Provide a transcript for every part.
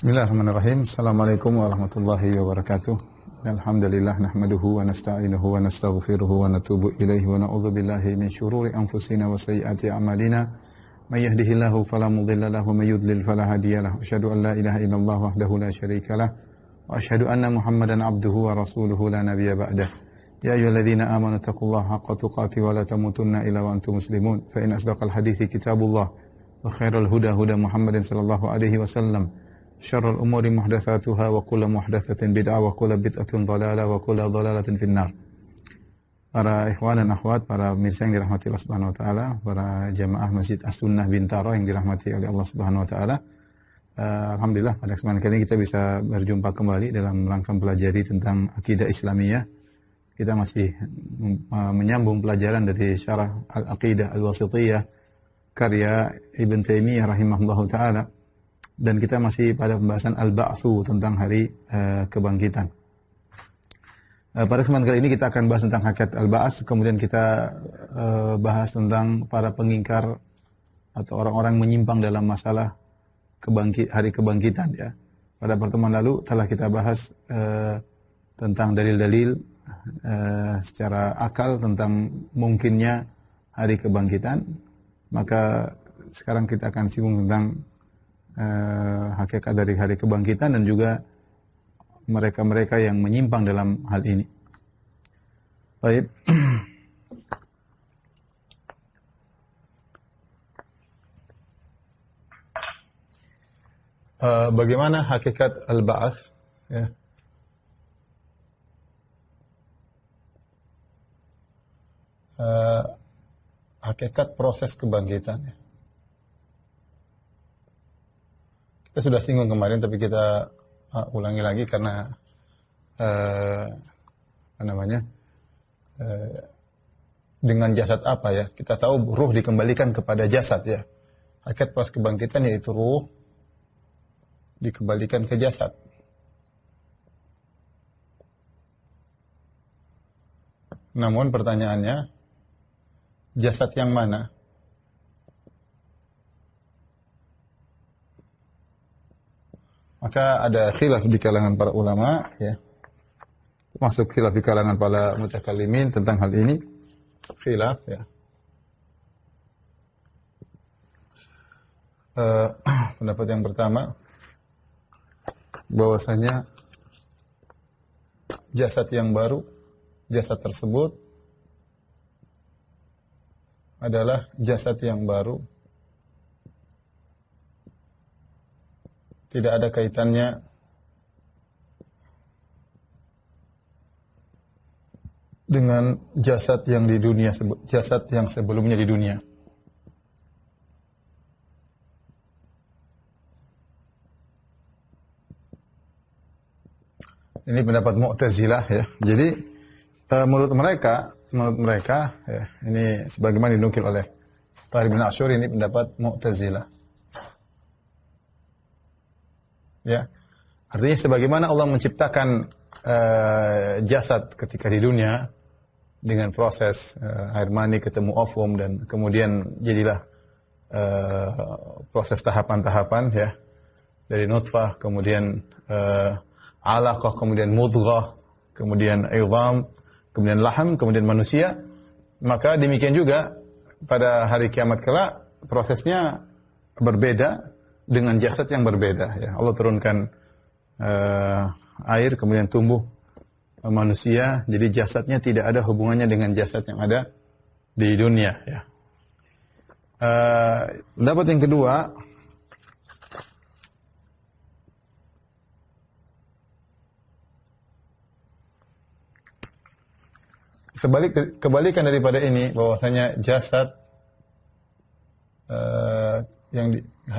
Bismillahirrahmanirrahim. Assalamualaikum warahmatullahi wabarakatuh. Alhamdulillah nahmaduhu wa nasta'inuhu wa nastaghfiruhu wa natubu ilaihi wa na'udzu billahi min syururi anfusina wa sayyiati a'malina. May yahdihillahu fala mudilla lahu wa may yudlil fala hadiyalah. Asyhadu an la ilaha illallah wahdahu la syarikalah wa asyhadu anna Muhammadan abduhu wa rasuluhu la nabiyya ba'dah. Ya ayyuhalladzina amanu taqullaha haqqa tuqatih wa la tamutunna illa wa antum muslimun. Fa in asdaqal hadithi kitabullah wa khairal huda huda Muhammadin sallallahu alaihi wasallam. Syarrul umuri muhdatsatuha wa kullu muhdatsatin bid'ah wa kullu bid'atin dhalalah wa kullu dhalalatin finnar. Para ikhwan dan akhwat, para pemirsa yang dirahmati Allah Subhanahu wa taala, para jamaah Masjid As-Sunnah Bintaro yang dirahmati oleh Allah Subhanahu wa taala. Alhamdulillah pada kesempatan kali ini kita bisa berjumpa kembali dalam rangka mempelajari tentang akidah Islamiyah. Kita masih menyambung pelajaran dari Syarah Al-Aqidah Al-Wasithiyah karya Ibn Taimiyah rahimahullahu taala. Dan kita masih pada pembahasan Al-Ba'tsu tentang hari kebangkitan. Pada kesempatan kali ini kita akan bahas tentang hakikat Al-Ba'ts, kemudian kita bahas tentang para pengingkar atau orang-orang menyimpang dalam masalah hari kebangkitan ya. Pada pertemuan lalu telah kita bahas tentang dalil-dalil secara akal tentang mungkinnya hari kebangkitan. Maka sekarang kita akan singgung tentang hakikat dari hari kebangkitan dan juga mereka-mereka yang menyimpang dalam hal ini. Baik. Bagaimana hakikat al-ba'ats ya? Hakikat proses kebangkitan ya. Kita sudah singgung kemarin, tapi kita ulangi lagi karena dengan jasad apa ya? Kita tahu ruh dikembalikan kepada jasad ya. Hakikat proses kebangkitan yaitu ruh dikembalikan ke jasad. Namun pertanyaannya, jasad yang mana? Maka ada khilaf di kalangan para ulama ya. Masuk khilaf di kalangan para mutakallimin tentang hal ini. Khilaf ya. Pendapat yang pertama bahwasanya jasad yang baru, jasad tersebut adalah jasad yang baru, tidak ada kaitannya dengan jasad yang di dunia, jasad yang sebelumnya di dunia. Ini pendapat Mu'tazilah ya. Jadi menurut mereka ya, ini sebagaimana dinukil oleh Tahir bin Asyur, ini pendapat Mu'tazilah. Ya, artinya sebagaimana Allah menciptakan jasad ketika di dunia dengan proses air mani ketemu ovum dan kemudian jadilah proses tahapan-tahapan ya, dari nutfah kemudian alaqah kemudian mudghah kemudian idham kemudian laham kemudian manusia, maka demikian juga pada hari kiamat kelak prosesnya berbeda dengan jasad yang berbeda ya. Allah turunkan air kemudian tumbuh manusia, jadi jasadnya tidak ada hubungannya dengan jasad yang ada di dunia ya. Pendapat yang kedua, kebalikan daripada ini, bahwasanya jasad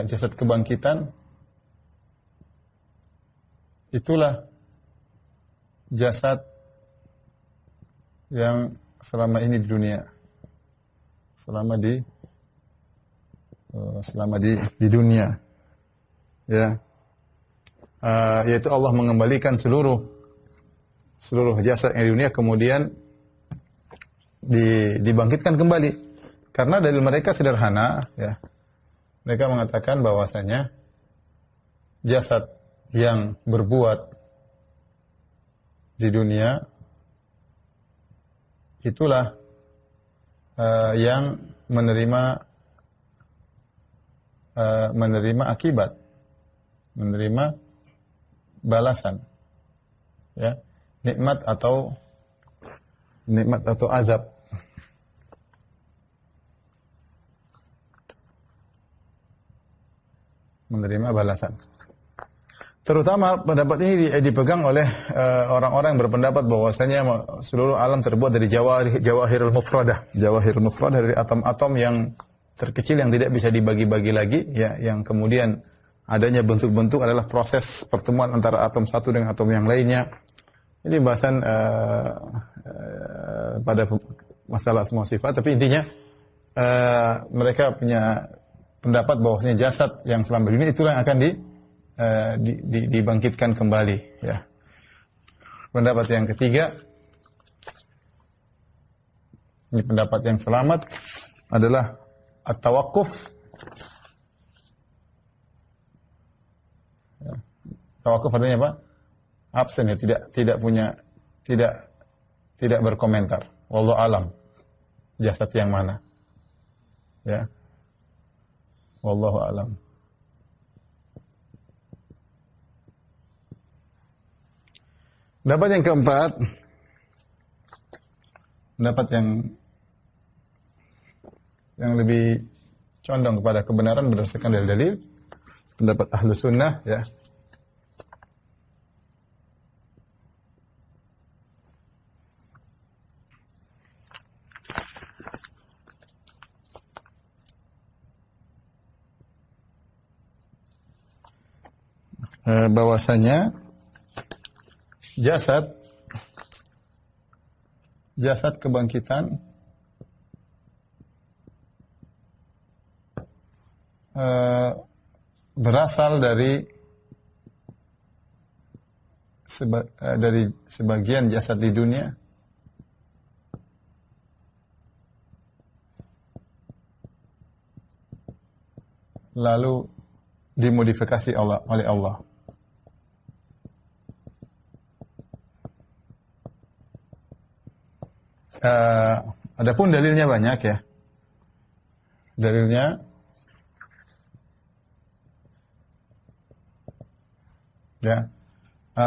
jasad kebangkitan itulah jasad yang selama ini di dunia, selama di dunia ya, yaitu Allah mengembalikan seluruh jasad yang di dunia kemudian dibangkitkan kembali, karena dalil mereka sederhana ya. Mereka mengatakan bahwasanya jasad yang berbuat di dunia, itulah yang menerima akibat, menerima balasan, ya, nikmat atau azab. Menerima balasan. Terutama pendapat ini dipegang oleh orang-orang yang berpendapat bahwasanya seluruh alam terbuat dari jawahirul mufradah. Jawahirul mufradah dari atom-atom yang terkecil yang tidak bisa dibagi-bagi lagi, ya, yang kemudian adanya bentuk-bentuk adalah proses pertemuan antara atom satu dengan atom yang lainnya. Ini bahasan pada masalah semua sifat, tapi intinya mereka punya pendapat bahwasanya jasad yang selama dunia itulah yang akan dibangkitkan kembali, ya. Pendapat yang ketiga, ini pendapat yang selamat, adalah at-tawaqquf. Ya. Tawaqquf artinya apa? Absen, ya, tidak berkomentar. Wallahu alam. Jasad yang mana? Ya. Wallahu alam. Pendapat yang keempat, pendapat yang lebih condong kepada kebenaran berdasarkan dalil-dalil, pendapat Ahlus Sunnah, ya. Bahwasanya jasad kebangkitan berasal dari sebagian jasad di dunia lalu dimodifikasi oleh Allah. Adapun dalilnya banyak, ya. Dalilnya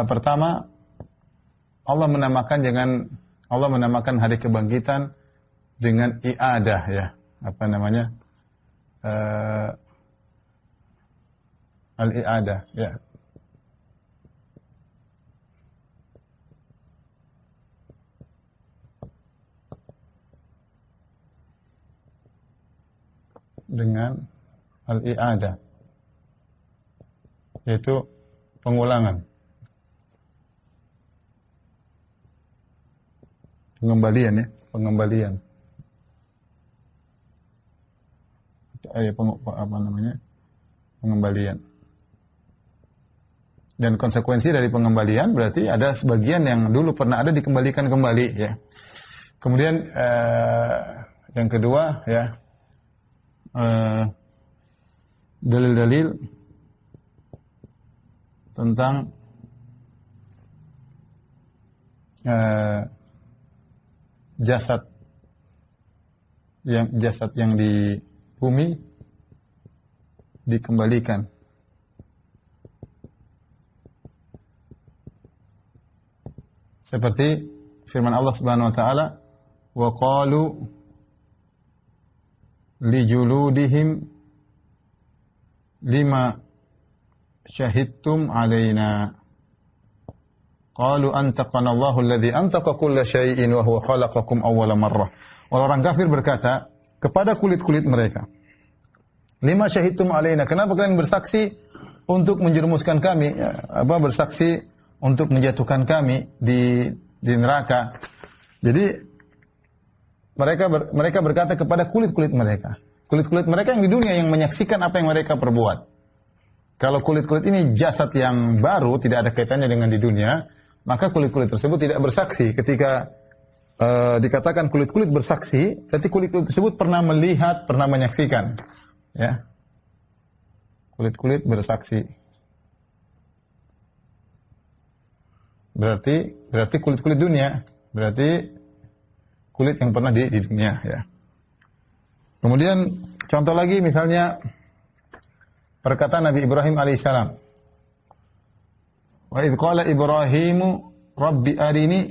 pertama Allah menamakan hari kebangkitan dengan i'adah, ya. Apa namanya? Al-i'adah, ya. Dengan al-i'adah, yaitu pengulangan, pengembalian, ya, pengembalian. Apa namanya? Pengembalian. Dan konsekuensi dari pengembalian berarti ada sebagian yang dulu pernah ada dikembalikan kembali, ya. Kemudian yang kedua, ya, dalil-dalil tentang jasad yang di bumi dikembalikan. Seperti firman Allah Subhanahu wa taala, wa qalu li juludihim lima syahidtum alaina qalu antaqana Allahu alladhi antaqa kulla syai'in wa huwa khalaqakum awwala marrah. Orang kafir berkata kepada kulit-kulit mereka, lima syahidtum alaina, kenapa kalian bersaksi untuk menjerumuskan kami, bersaksi untuk menjatuhkan kami di neraka. Jadi mereka berkata kepada kulit-kulit mereka. Kulit-kulit mereka yang di dunia yang menyaksikan apa yang mereka perbuat. Kalau kulit-kulit ini jasad yang baru, tidak ada kaitannya dengan di dunia, maka kulit-kulit tersebut tidak bersaksi. Ketika dikatakan kulit-kulit bersaksi, berarti kulit-kulit tersebut pernah melihat, pernah menyaksikan. Ya. Kulit-kulit bersaksi. berarti kulit-kulit dunia, berarti kulit yang pernah di dunia, ya. Kemudian contoh lagi misalnya perkataan Nabi Ibrahim alaihissalam. Wa idz qala Ibrahimu rabbi arini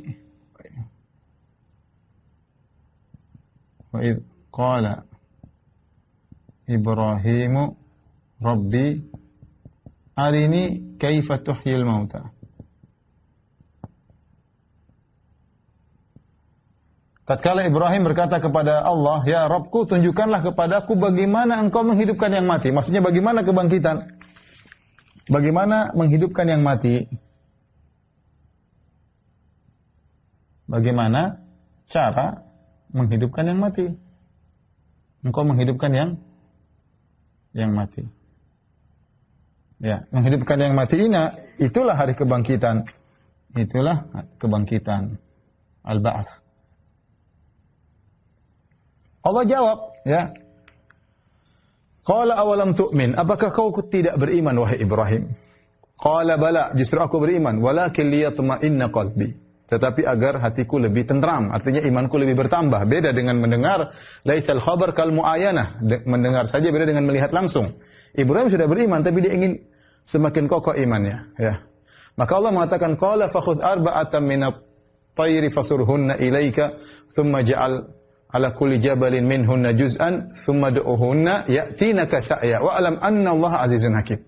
wa idz qala Ibrahimu rabbi arini kaifa tuhyil mauta. Tatkala Ibrahim berkata kepada Allah, "Ya Rabbku, tunjukkanlah kepadaku bagaimana engkau menghidupkan yang mati." Maksudnya bagaimana kebangkitan? Bagaimana menghidupkan yang mati? Bagaimana cara menghidupkan yang mati? Engkau menghidupkan yang mati. Ya, menghidupkan yang mati ini, itulah hari kebangkitan. Itulah kebangkitan. Al-Ba'ats. Allah jawab, ya. Qala awalam tu'min? Apakah kau tidak beriman wahai Ibrahim? Qala bala, justru aku beriman, walakin liyatma'inna qalbi. Tetapi agar hatiku lebih tentram, artinya imanku lebih bertambah. Beda dengan mendengar, laisal khabar kal muayanah. Mendengar saja beda dengan melihat langsung. Ibrahim sudah beriman tapi dia ingin semakin kokoh imannya, ya. Maka Allah mengatakan qala fakhudh arba'atan minat tayri fasurhunna ilaika thumma ja'al ala kulli jabalin minhunna juz'an thumma du'uhunna ya'tinaka sa'ya wa alam anna Allah azizun hakim.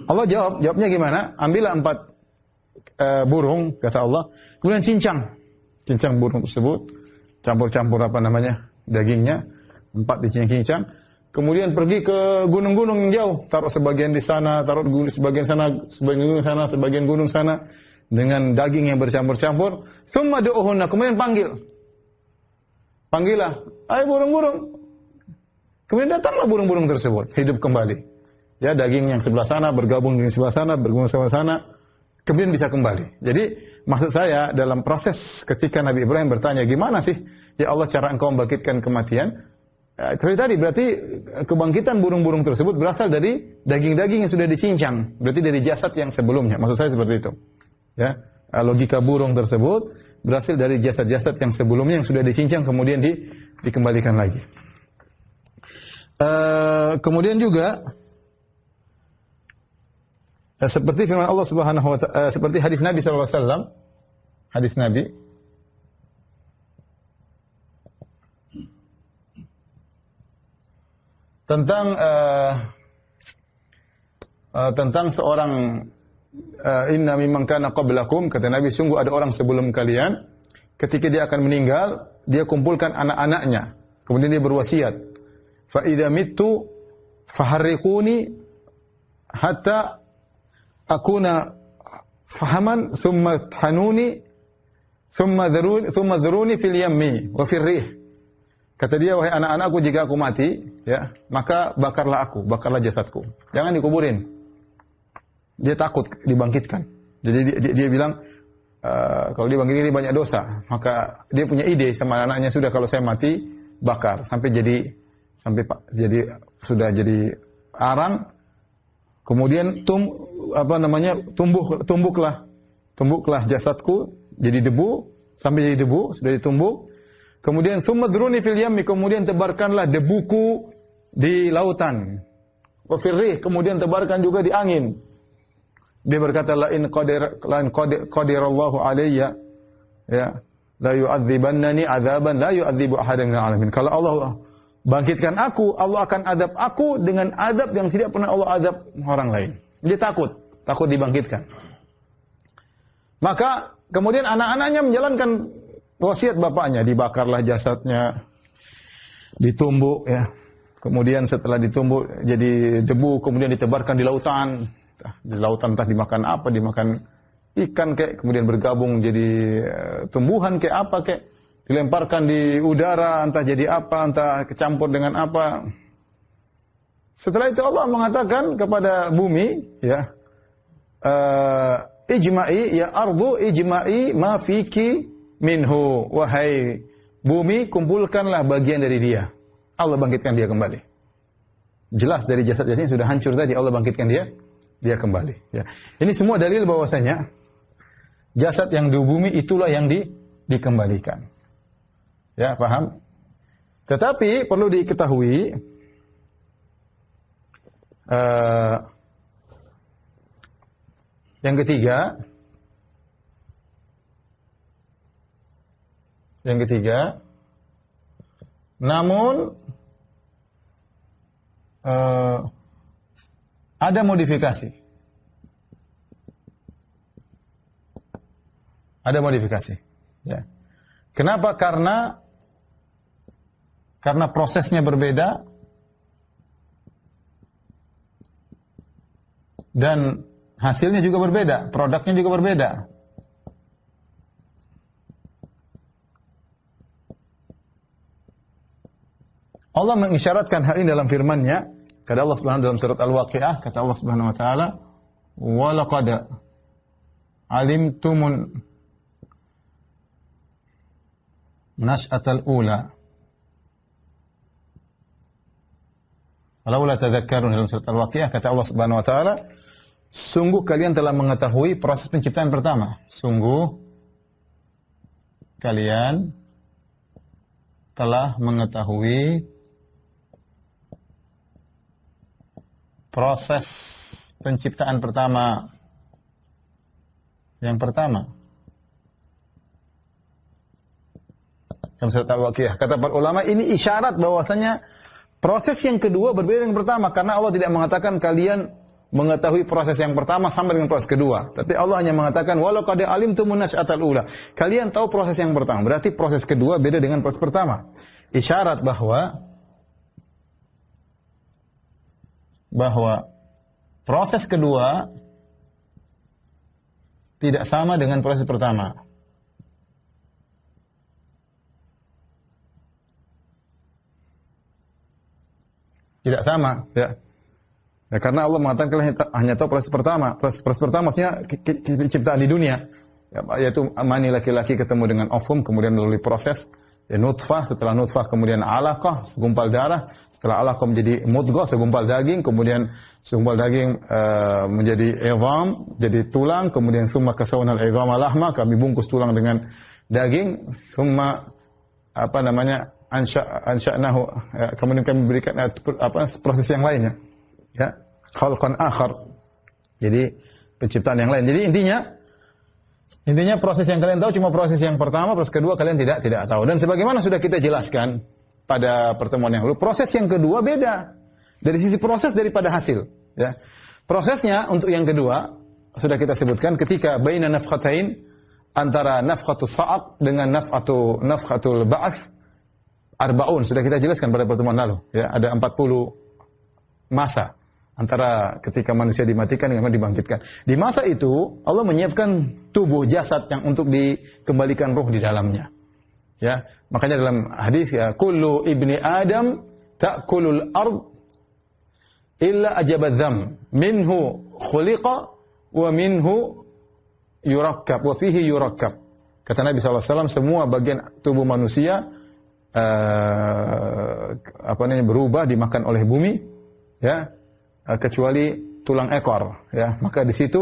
Allah jawabnya gimana? Ambillah 4 burung kata Allah, kemudian cincang burung tersebut, campur-campur dagingnya, 4 dicincang, kemudian pergi ke gunung-gunung yang jauh, taruh sebagian di sana, taruh sebagian sana, sebagian gunung sana dengan daging yang bercampur-campur, thumma du'uhunna, kemudian Panggillah, ayo burung-burung. Kemudian datanglah burung-burung tersebut, hidup kembali. Ya, daging yang sebelah sana bergabung dengan sebelah sana, bergabung sebelah sana, kemudian bisa kembali. Jadi, maksud saya dalam proses ketika Nabi Ibrahim bertanya, gimana sih, ya Allah cara engkau membangkitkan kematian? Tadi berarti kebangkitan burung-burung tersebut berasal dari daging-daging yang sudah dicincang. Berarti dari jasad yang sebelumnya. Maksud saya seperti itu. Ya, logika burung tersebut berasal dari jasad-jasad yang sebelumnya yang sudah dicincang kemudian dikembalikan lagi. Kemudian juga seperti firman Allah Subhanahu wa taala, seperti hadis Nabi sallallahu alaihi wasallam, hadis Nabi tentang seorang inna mimman kana qablakum, kata Nabi, sungguh ada orang sebelum kalian, ketika dia akan meninggal, dia kumpulkan anak-anaknya, kemudian dia berwasiat, fa idza mittu faharriquni hatta akuna fahaman thumma hanuni thumma dhuruni fil yammi wa fil rih. Kata dia, wahai anak-anakku, jika aku mati, ya, maka bakarlah jasadku. Jangan dikuburin. Dia takut dibangkitkan. Jadi dia bilang, kalau dibangkitkan ini banyak dosa. Maka dia punya ide sama anaknya, sudah kalau saya mati, bakar sampai sudah jadi arang. Kemudian tumbuklah jasadku jadi debu, sampai jadi debu, sudah ditumbuk. Kemudian thumma druni fil yammi, kemudian tebarkanlah debuku di lautan. Wa fil rih, kemudian tebarkan juga di angin. Dia berkata, la in qadirallahu alayya, ya, la yu'adzibannani adzaban la yu'adzibu ahadan minal alamin. Kalau Allah bangkitkan aku, Allah akan adab aku dengan adab yang tidak pernah Allah adab orang lain. Dia takut dibangkitkan. Maka kemudian anak-anaknya menjalankan wasiat bapaknya, dibakarlah jasadnya, ditumbuk, ya. Kemudian setelah ditumbuk jadi debu, kemudian ditebarkan di lautan. Di lautan entah dimakan apa, dimakan ikan kayak, kemudian bergabung jadi tumbuhan kayak apa kayak, dilemparkan di udara entah jadi apa, entah kecampur dengan apa. Setelah itu Allah mengatakan kepada bumi, ya, ijma'i ya ardu ijma'i ma fiki minhu, wahai bumi, kumpulkanlah bagian dari dia. Allah bangkitkan dia kembali. Jelas dari jasad-jasadnya sudah hancur tadi, Allah bangkitkan dia kembali. Ya. Ini semua dalil bahwasanya Jasad yang di bumi itulah yang dikembalikan. Ya, paham? Tetapi perlu diketahui yang ketiga, namun ada modifikasi. Ada modifikasi. Ya. Kenapa? Karena prosesnya berbeda dan hasilnya juga berbeda, produknya juga berbeda. Allah mengisyaratkan hal ini dalam firman-Nya. Kata Allah Subhanahu dalam surat Al-Waqiah, kata Allah Subhanahu wa taala, "Wa laqad alimtumun nash'atal ula." Laula tadhakkarun, dalam surat Al-Waqiah kata Allah Subhanahu wa taala, sungguh kalian telah mengetahui proses penciptaan pertama. Sungguh kalian telah mengetahui proses penciptaan pertama. Yang pertama. Dalam surat Al-Waqiah kata para ulama, ini isyarat bahwasanya proses yang kedua berbeda dengan pertama, karena Allah tidak mengatakan kalian mengetahui proses yang pertama sama dengan proses kedua. Tapi Allah hanya mengatakan walau qad alimtumun nash'atal ula. Kalian tahu proses yang pertama, berarti proses kedua beda dengan proses pertama. Isyarat bahwa proses kedua tidak sama dengan proses pertama. Tidak sama, ya. Ya, karena Allah mengatakan kalian hanya tahu proses pertama. Proses pertama maksudnya ciptaan di dunia. Ya, yaitu mani laki-laki ketemu dengan ovum, kemudian melalui proses nutfah, setelah nutfah kemudian alaqah, segumpal darah, setelah alaqah menjadi mudghah, segumpal daging, kemudian segumpal daging menjadi idham, jadi tulang, kemudian summa kasawna al-idhama lahma, kami bungkus tulang dengan daging, summa ansha'nahu, kemudian kami berikan proses yang lainnya. Ya, khalqan akhar. Jadi penciptaan yang lain. Jadi intinya proses yang kalian tahu cuma proses yang pertama, proses kedua kalian tidak tahu. Dan sebagaimana sudah kita jelaskan pada pertemuan yang lalu, proses yang kedua beda dari sisi proses daripada hasil, ya. Prosesnya untuk yang kedua sudah kita sebutkan ketika baina nafkhatain, antara nafkhatus sa'aq dengan nafkhatul ba'ats arbaun, sudah kita jelaskan pada pertemuan lalu, ya. Ada 40 masa antara ketika manusia dimatikan dengan dibangkitkan. Di masa itu Allah menyiapkan tubuh jasad yang untuk dikembalikan ruh di dalamnya. Ya, makanya dalam hadis ya, kullu ibni Adam ta'kulul ard illa ajabadzam minhu khuliqa wa minhu yurakkab wa fihi yurakkab. Kata Nabi SAW, semua bagian tubuh manusia berubah dimakan oleh bumi, ya, kecuali tulang ekor, ya. Maka di situ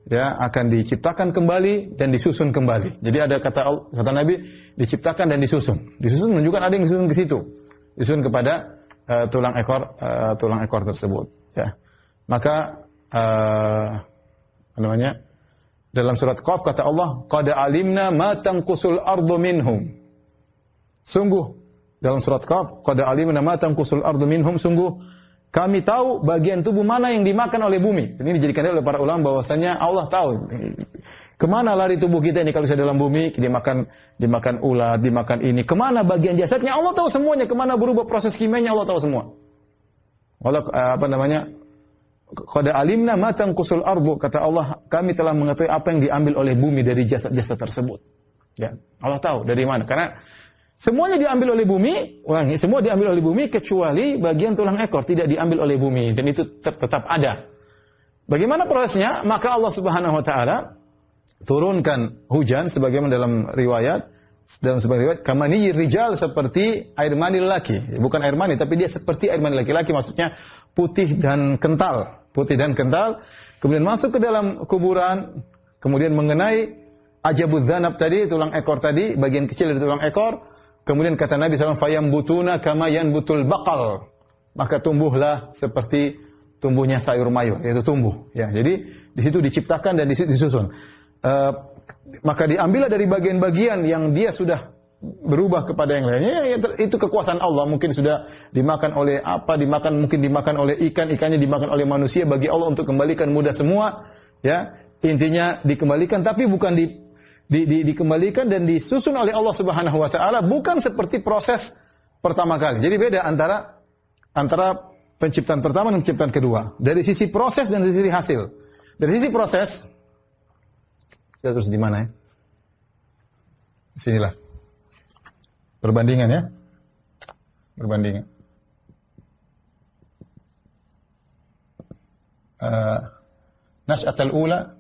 ya akan diciptakan kembali dan disusun kembali. Jadi ada kata Nabi, diciptakan dan disusun. Disusun menunjukkan ada yang disusun ke situ. Disusun kepada tulang ekor tersebut, ya. Maka dalam surat Qaf kata Allah, qad alimna ma tanqusul ardu minhum. Sungguh dalam surat Qaf, qad alimna ma tanqusul ardu minhum, sungguh kami tahu bagian tubuh mana yang dimakan oleh bumi. Dan ini dijadikan oleh para ulama bahwasanya Allah tahu kemana lari tubuh kita ini kalau sudah dalam bumi, dimakan ulat, dimakan ini. Kemana bagian jasadnya Allah tahu semuanya. Kemana berubah proses kimianya Allah tahu semua. Qad alimna ma tanqusul ardu, kata Allah, kami telah mengetahui apa yang diambil oleh bumi dari jasad-jasad tersebut. Ya, Allah tahu dari mana. Karena semuanya diambil oleh bumi, semua diambil oleh bumi kecuali bagian tulang ekor tidak diambil oleh bumi, dan itu tetap ada. Bagaimana prosesnya? Maka Allah Subhanahu wa taala turunkan hujan sebagaimana dalam sebagian riwayat kamani rijal, seperti air mani lelaki. Bukan air mani, tapi dia seperti air mani laki-laki, maksudnya putih dan kental, kemudian masuk ke dalam kuburan, kemudian mengenai ajabudz dzanab tadi, tulang ekor tadi, bagian kecil dari tulang ekor. Kemudian kata Nabi SAW, fayambutuna kama yanbutul baqal. Maka tumbuhlah seperti tumbuhnya sayur mayur, yaitu tumbuh. Ya, jadi di situ diciptakan dan di situ disusun. Maka diambillah dari bagian-bagian yang dia sudah berubah kepada yang lainnya. Itu kekuasaan Allah. Mungkin sudah dimakan oleh apa, mungkin dimakan oleh ikan, ikannya dimakan oleh manusia. Bagi Allah untuk kembalikan mudah semua. Ya, intinya dikembalikan, tapi bukan dikembalikan dan disusun oleh Allah Subhanahu wa taala, bukan seperti proses pertama kali. Jadi beda antara penciptaan pertama dan penciptaan kedua. Dari sisi proses dan dari sisi hasil. Dari sisi proses, kita terus di mana ya? Sinilah. Perbandingan ya. Perbandingan. Nash'atul ula,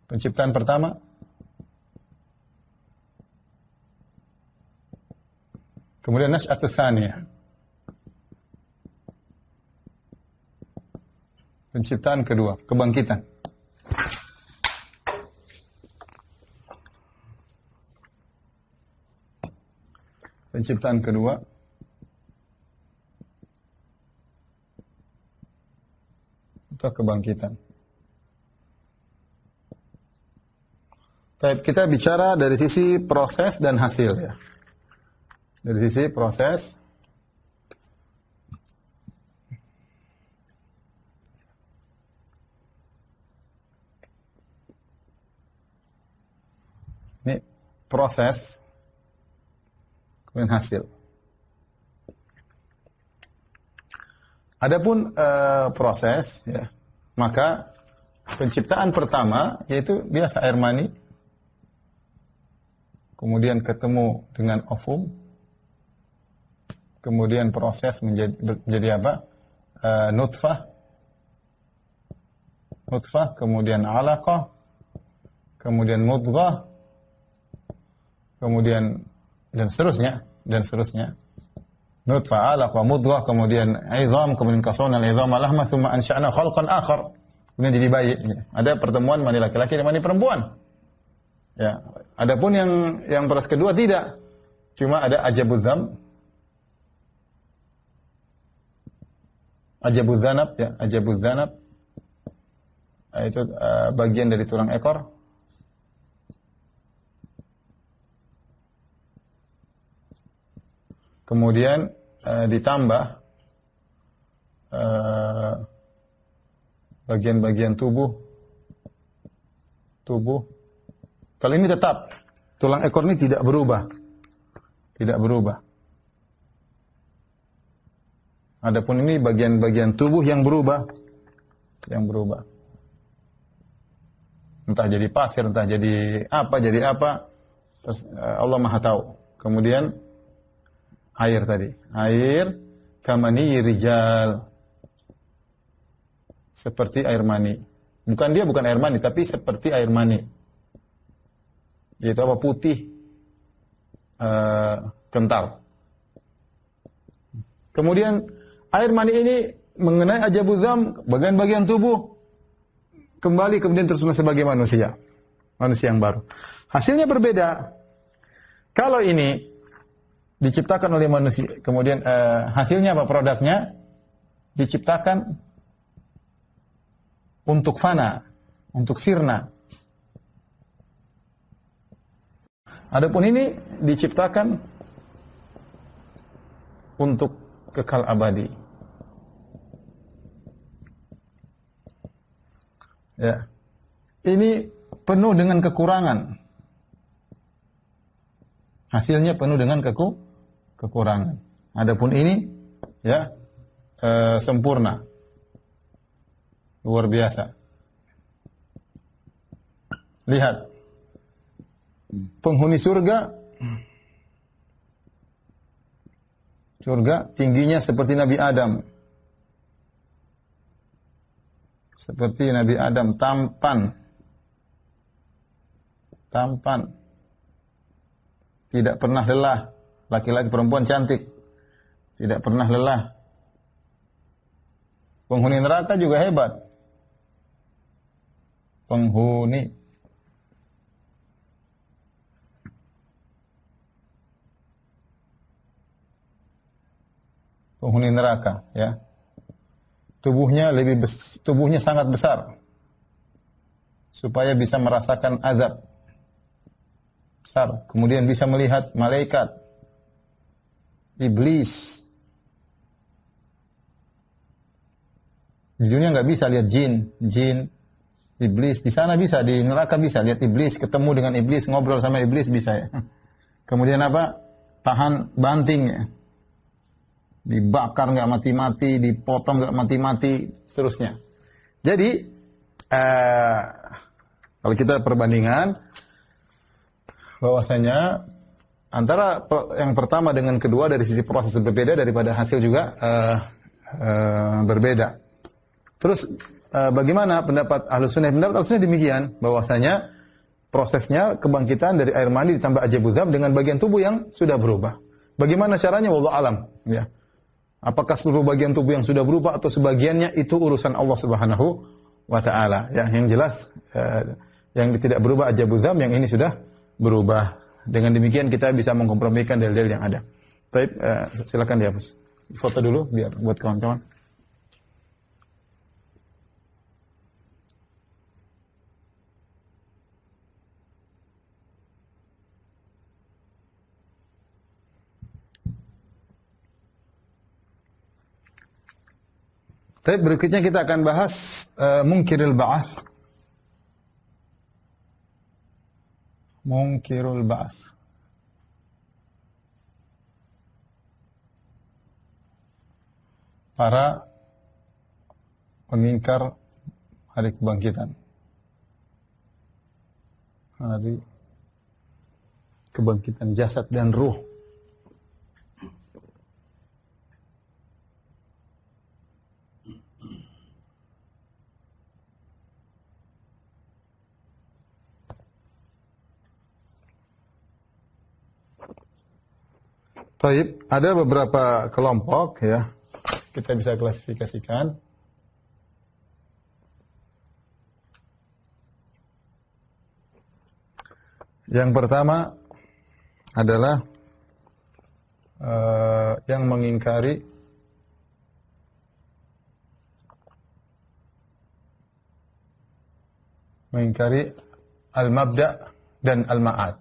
penciptaan pertama. Kemudian nash'atus tsaniyah, penciptaan kedua, kebangkitan. Penciptaan kedua, atau kebangkitan. Kita bicara dari sisi proses dan hasil ya. Dari sisi proses ini proses kemudian hasil. Adapun proses ya, maka penciptaan pertama yaitu biasa air mani, kemudian ketemu dengan ovum, kemudian proses menjadi apa? Nutfah, kemudian alaqah, kemudian mudghah, kemudian dan seterusnya. Nutfah, alaqah, mudghah, kemudian izam, kemudian kasawna al-izam lahma, thumma ansha'na khalqan akhar. Kemudian jadi bayi. Ada pertemuan mani laki-laki dan mani perempuan. Ya, adapun yang proses kedua tidak. Cuma ada ajabudz dzanab ya, ajabudz dzanab. Itu bagian dari tulang ekor. Kemudian ditambah bagian-bagian tubuh. Kalau ini tetap tulang ekor ini tidak berubah. Adapun ini bagian-bagian tubuh yang berubah. Entah jadi pasir, entah jadi apa. Terus, Allah Maha tahu. Kemudian air tadi. Air kamani rijal. Seperti air mani. Bukan air mani, tapi seperti air mani. Yaitu apa? Putih. Kental. Kemudian air mani ini mengenai ajabudz dzam, bagian-bagian tubuh kembali kemudian terus sebagai manusia yang baru. Hasilnya berbeda. Kalau ini diciptakan oleh manusia, kemudian hasilnya apa? Produknya diciptakan untuk fana, untuk sirna. Adapun ini diciptakan untuk kekal abadi. Ya. Ini penuh dengan kekurangan. Hasilnya penuh dengan kekurangan. Adapun ini ya sempurna. Luar biasa. Lihat. Penghuni surga tingginya seperti Nabi Adam. Seperti Nabi Adam, tampan. Tidak pernah lelah. Laki-laki perempuan cantik. Tidak pernah lelah. Penghuni neraka juga hebat. penghuni. Penghuni neraka, ya. Tubuhnya sangat besar supaya bisa merasakan azab besar. Kemudian bisa melihat malaikat, iblis. Di dunia nggak bisa lihat jin, iblis. Di sana bisa, di neraka bisa lihat iblis, ketemu dengan iblis, ngobrol sama iblis bisa ya. Kemudian apa? Tahan banting ya. Dibakar nggak mati-mati, dipotong nggak mati-mati, seterusnya. Jadi kalau kita perbandingan, bahwasanya antara yang pertama dengan kedua dari sisi proses berbeda, daripada hasil juga berbeda. Terus bagaimana pendapat Ahlus Sunnah? Pendapat Ahlus Sunnah demikian, bahwasanya prosesnya kebangkitan dari air mani ditambah ajabu dzam dengan bagian tubuh yang sudah berubah. Bagaimana caranya? Wallahu alam, ya. Apakah seluruh bagian tubuh yang sudah berubah atau sebagiannya, itu urusan Allah Subhanahu wa taala. Ya, yang jelas yang tidak berubah ajabu dzam, yang ini sudah berubah. Dengan demikian kita bisa mengkompromikan dalil-dalil yang ada. Baik, silakan dihapus. Foto dulu biar buat kawan-kawan. Tapi berikutnya kita akan bahas munkirul ba'ats. Munkirul ba'ats. Para pengingkar hari kebangkitan. Hari kebangkitan jasad dan ruh. Taib, ada beberapa kelompok ya, kita bisa klasifikasikan. Yang pertama adalah yang mengingkari al-mabda' dan al-ma'ad.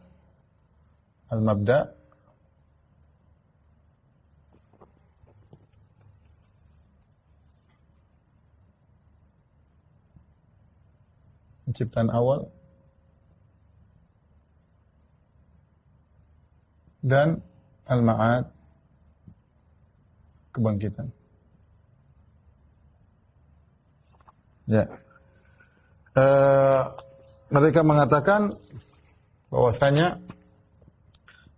Al-mabda' penciptaan awal dan al-ma'ad kebangkitan. Ya. Mereka mengatakan bahwasanya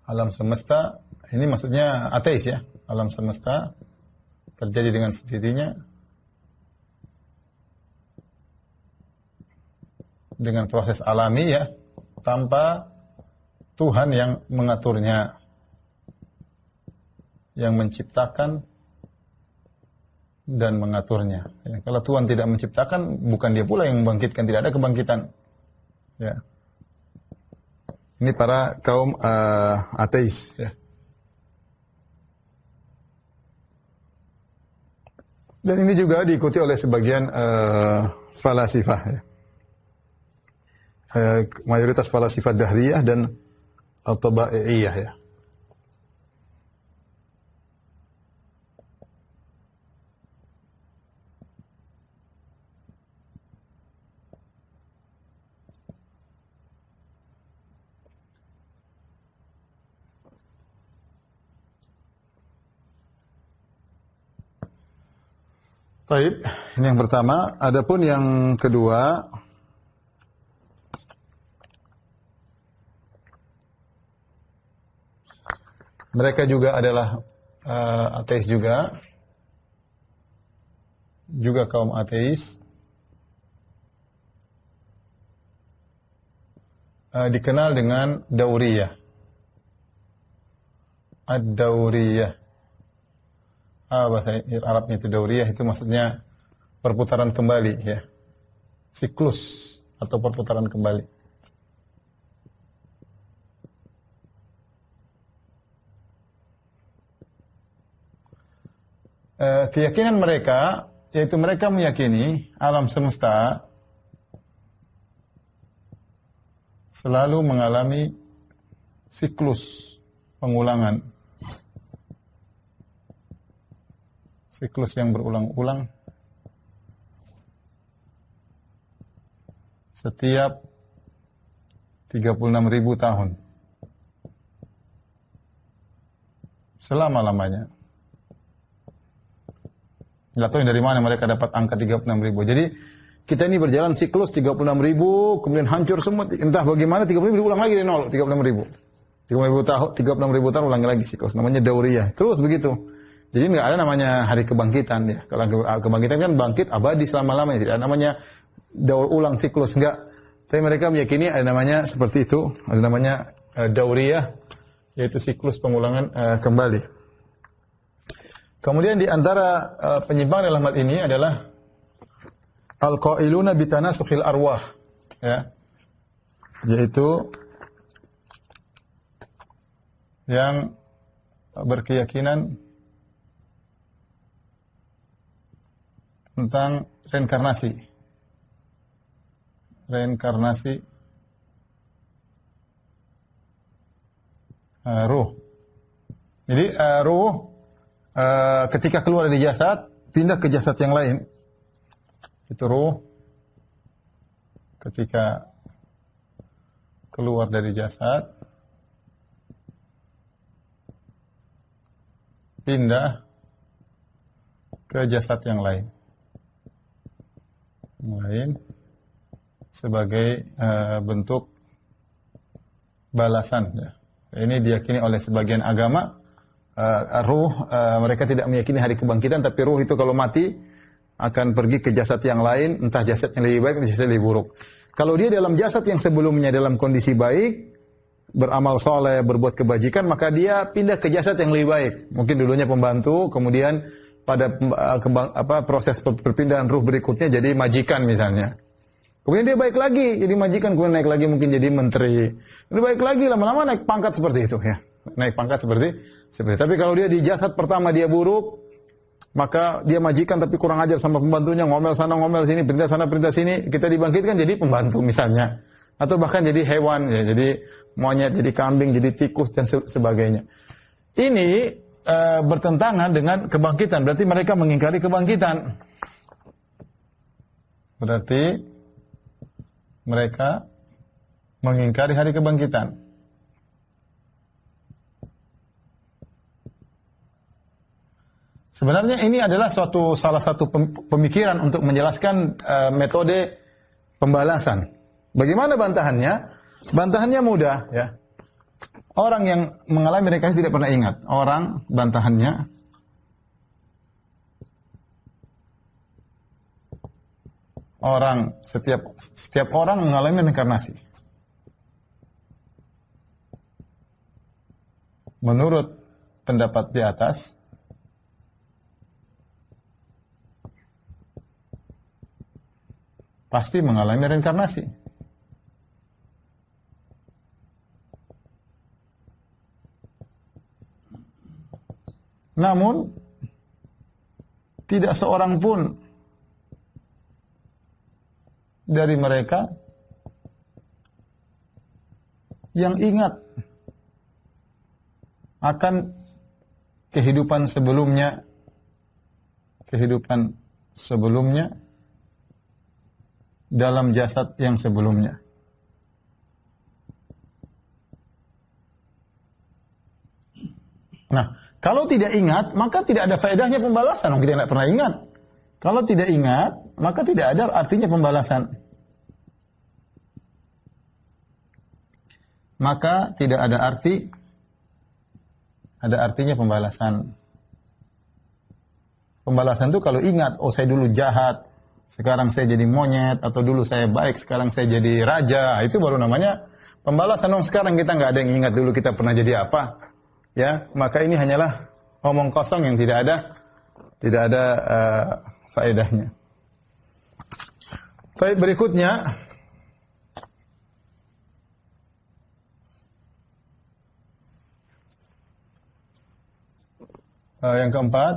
alam semesta, ini maksudnya ateis ya, alam semesta terjadi dengan sendirinya, dengan proses alami ya, tanpa Tuhan yang mengaturnya, yang menciptakan dan mengaturnya. Ya, kalau Tuhan tidak menciptakan, bukan Dia pula yang membangkitkan, tidak ada kebangkitan. Ya. Ini para kaum ateis. Ya. Dan ini juga diikuti oleh sebagian falasifah. Ya. Mayoritas falasifah dahriyah dan at-tabaiyah ya. Baik, ini yang pertama. Adapun yang kedua, mereka juga adalah ateis juga kaum ateis, dikenal dengan dauriyah. Ad-dauriyah. Bahasa Arabnya itu dauriyah, itu maksudnya perputaran kembali ya. Siklus atau perputaran kembali. Keyakinan mereka, yaitu mereka meyakini alam semesta selalu mengalami siklus pengulangan. Siklus yang berulang-ulang setiap 36.000 tahun. Selama-lamanya. Nggak tahu dari mana mereka dapat angka 36.000. Jadi kita ini berjalan siklus 36.000, kemudian hancur semua. Entah bagaimana 36.000 ulang lagi dari nol, 36.000. 36.000 tahun ulangi lagi siklus. Namanya dauriyah. Terus begitu. Jadi nggak ada namanya hari kebangkitan ya. Kalau kebangkitan kan bangkit abadi selama-lamanya. Tidak ada namanya daur ulang siklus, enggak. Tapi mereka meyakini ada namanya seperti itu. Ada namanya dauriyah, yaitu siklus pengulangan kembali. Kemudian di antara penyimpangan dalam hal ini adalah al-qailuna bitanasukhil arwah, ya. Yaitu yang berkeyakinan tentang reinkarnasi. Reinkarnasi ruh. Jadi ruh ketika keluar dari jasad, pindah ke jasad yang lain. Itu ruh ketika keluar dari jasad, pindah ke jasad yang lain. Sebagai bentuk balasan. Ya. Ini diyakini oleh sebagian agama. Mereka tidak meyakini hari kebangkitan, tapi ruh itu kalau mati akan pergi ke jasad yang lain, entah jasad yang lebih baik atau jasad yang lebih buruk. Kalau dia dalam jasad yang sebelumnya dalam kondisi baik, beramal soleh, berbuat kebajikan, maka dia pindah ke jasad yang lebih baik. Mungkin dulunya pembantu, kemudian pada proses perpindahan ruh berikutnya jadi majikan misalnya. Kemudian dia baik lagi, jadi majikan, kemudian naik lagi mungkin jadi menteri. Dia baik lagi, lama-lama naik pangkat seperti itu ya. Naik pangkat seperti. Tapi kalau dia di jasad pertama dia buruk, maka dia majikan tapi kurang ajar sama pembantunya, ngomel sana ngomel sini, perintah sana perintah sini, kita dibangkitkan jadi pembantu misalnya, atau bahkan jadi hewan, ya, jadi monyet, jadi kambing, jadi tikus dan sebagainya. Ini bertentangan dengan kebangkitan, berarti mereka mengingkari kebangkitan. Berarti mereka mengingkari hari kebangkitan. Sebenarnya ini adalah salah satu pemikiran untuk menjelaskan metode pembalasan. Bagaimana bantahannya? Bantahannya mudah, ya. Orang yang mengalami reinkarnasi tidak pernah ingat. Bantahannya setiap orang mengalami reinkarnasi. Menurut pendapat di atas, pasti mengalami reinkarnasi. Namun, tidak seorang pun dari mereka yang ingat akan kehidupan sebelumnya dalam jasad yang sebelumnya. Nah, kalau tidak ingat, maka tidak ada faedahnya pembalasan. Kita tidak pernah ingat. Kalau tidak ingat, maka tidak ada artinya pembalasan. Maka tidak ada artinya pembalasan. Pembalasan itu kalau ingat, oh saya dulu jahat, sekarang saya jadi monyet, atau dulu saya baik, sekarang saya jadi raja, itu baru namanya pembalasan. Sekarang kita nggak ada yang ingat dulu kita pernah jadi apa, ya. Maka ini hanyalah omong kosong yang tidak ada faedahnya. Baik, berikutnya Yang keempat,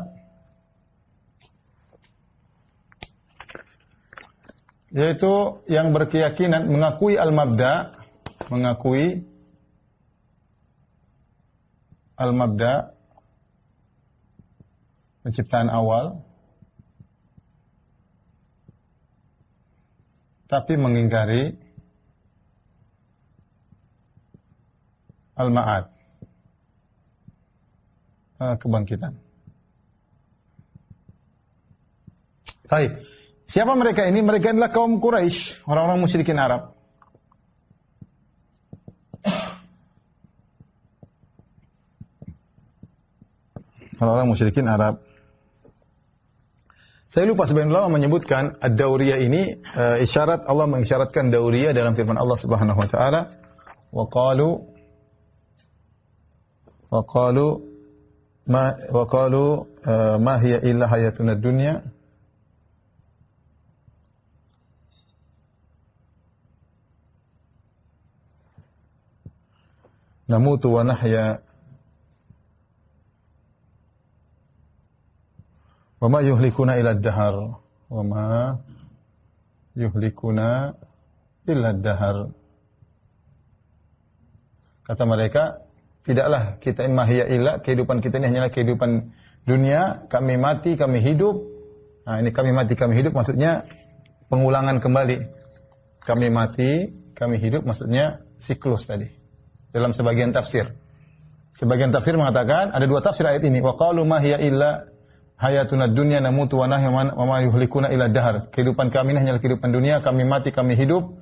yaitu yang berkeyakinan mengakui al-mabda, penciptaan awal, tapi mengingkari al-ma'ad, kebangkitan. Baik. Siapa mereka ini? Mereka adalah kaum Quraisy, orang-orang musyrikin Arab. Orang-orang musyrikin Arab. Saya lupa sebagian ulama menyebutkan ad-dauriyah ini isyarat Allah mengisyaratkan dauriyah dalam firman Allah Subhanahu wa taala, wa qalu ma hiya illa hayatuna dunya namutu wa nahya wa ma yuhlikuna illa ad-dahar wa ma yuhlikuna illa ad-dahar. Kata mereka, tidaklah kita in mahya illa, kehidupan kita ini hanyalah kehidupan dunia, kami mati, kami hidup. Nah, ini kami mati, kami hidup maksudnya pengulangan kembali. Kami mati, kami hidup maksudnya siklus tadi. Dalam sebagian tafsir. Sebagian tafsir mengatakan, ada dua tafsir ayat ini. Wa qalu ma hiya illa hayatuna dunya namutu wa nahya wa ma yuhlikuna illa dahar. Kehidupan kami ini hanyalah kehidupan dunia, kami mati, kami hidup,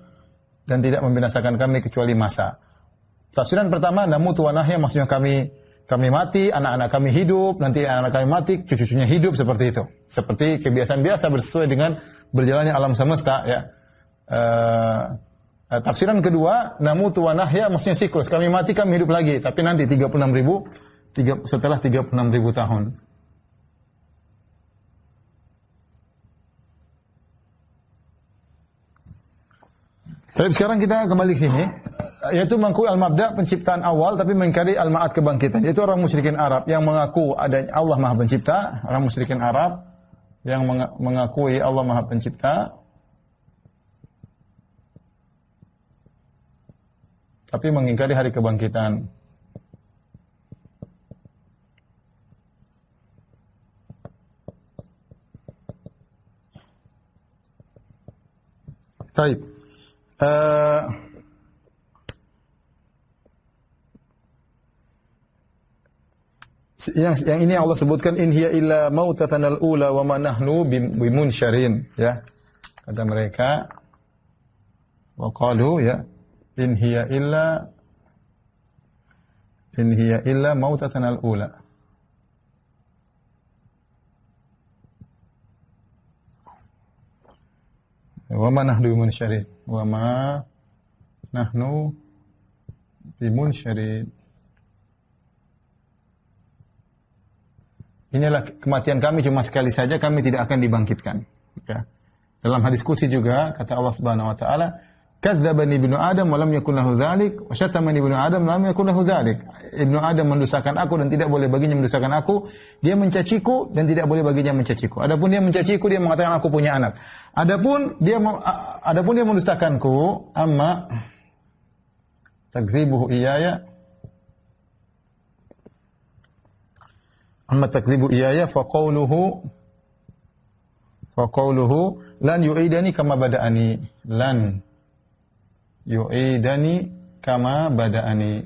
dan tidak membinasakan kami kecuali masa. Tafsiran pertama, namutu wa nahya maksudnya kami mati, anak-anak kami hidup, nanti anak-anak kami mati, cucu-cucunya hidup, seperti itu. Seperti kebiasaan biasa sesuai dengan berjalannya alam semesta, ya. Tafsiran kedua, namutu wa nahya maksudnya siklus. Kami mati, kami hidup lagi. Tapi nanti 36.000 setelah 36.000 tahun. Tapi sekarang kita kembali ke sini, yaitu mengakui al-mabda penciptaan awal, tapi mengingkari al-ma'ad kebangkitan. Yaitu orang musyrikin Arab yang mengaku adanya Allah Maha Pencipta, orang musyrikin Arab yang mengakui Allah Maha Pencipta, tapi mengingkari hari kebangkitan. Baik. Yang ini Allah sebutkan in hiya illa mautatanal ula wa ma nahnu bimunsyarin, ya. Kata mereka, wa qalu, ya, in hiya illa mautatanal ula. Wa ma nahnu bimunsyarin. Wa ma nahnu bimunsyarin. Inilah kematian kami cuma sekali saja, kami tidak akan dibangkitkan. Ya. Dalam hadis qudsi juga kata Allah Subhanahu wa taala, kadzdzabani ibnu Adam wa lam yakun lahu dzalik, wa syatamani ibnu Adam wa lam yakun lahu dzalik. Ibnu Adam mendustakan aku dan tidak boleh baginya mendustakan aku. Dia mencaciku dan tidak boleh baginya mencaciku. Adapun dia mencaciku, dia mengatakan aku punya anak. Adapun dia mendustakanku, amma takdzibuhu iyaya faqauluhu lan yu'idani kama bada'ani.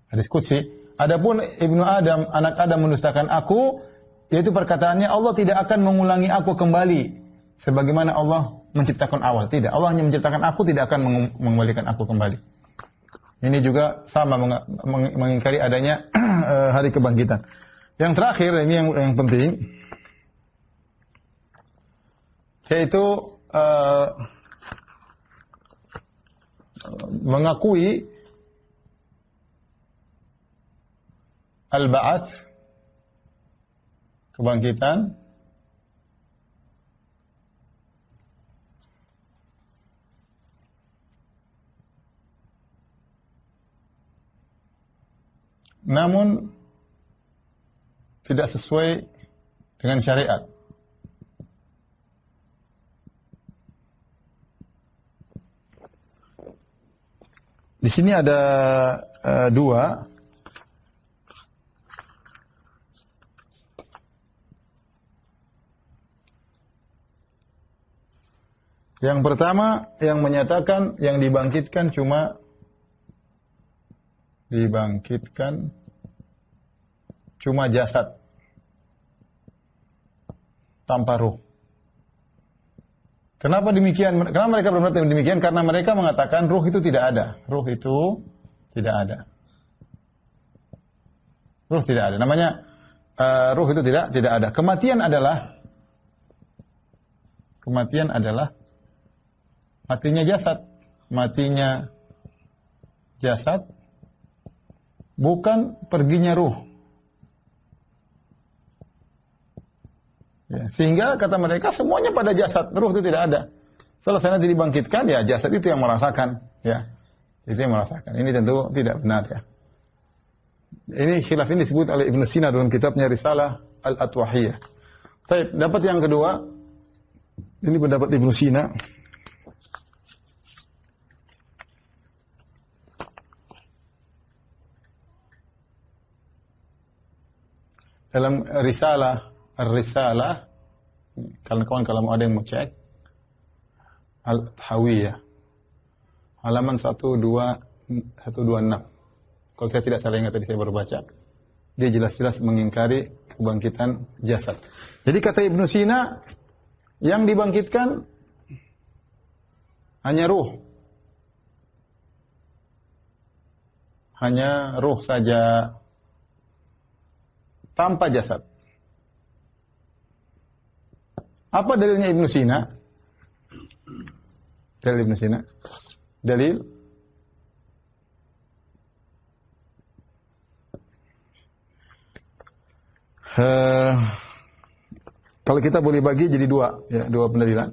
Hadis qudsi. Adapun Ibnu Adam, anak Adam mendustakan aku, yaitu perkataannya Allah tidak akan mengulangi aku kembali sebagaimana Allah menciptakan awal. Tidak, Allah hanya menciptakan aku, tidak akan mengembalikan aku kembali. Ini juga sama mengingkari adanya hari kebangkitan. Yang terakhir, ini yang penting, yaitu mengakui al-ba'ats, kebangkitan, namun tidak sesuai dengan syariat. Di sini ada dua. Yang pertama yang menyatakan yang dibangkitkan cuma jasad tanpa ruh. Kenapa demikian? Kenapa mereka berpendapat demikian? Karena mereka mengatakan ruh itu tidak ada. Ruh itu tidak ada. Ruh tidak ada. Namanya ruh itu tidak ada. Kematian adalah matinya jasad. Matinya jasad bukan perginya ruh. Ya, sehingga kata mereka semuanya pada jasad, ruh itu tidak ada. Selesai nanti dibangkitkan, ya jasad itu yang merasakan, ya. Itu yang merasakan. Ini tentu tidak benar, ya. Ini khilaf ini disebut oleh Ibnu Sina dalam kitabnya Risalah Al-Atwahiyah. Baik, dapat yang kedua. Ini pendapat Ibnu Sina. Dalam Risalah, kawan-kawan kalau mau ada yang mau cek, Al-Tahawiyah, halaman 126. Kalau saya tidak salah ingat tadi saya baru baca, dia jelas-jelas mengingkari kebangkitan jasad. Jadi kata Ibnu Sina, yang dibangkitkan hanya ruh. Hanya ruh saja, tanpa jasad. Apa dalilnya Ibnu Sina? Dalil Ibnu Sina. Dalil kalau kita boleh bagi jadi dua, ya, dua pendalilan.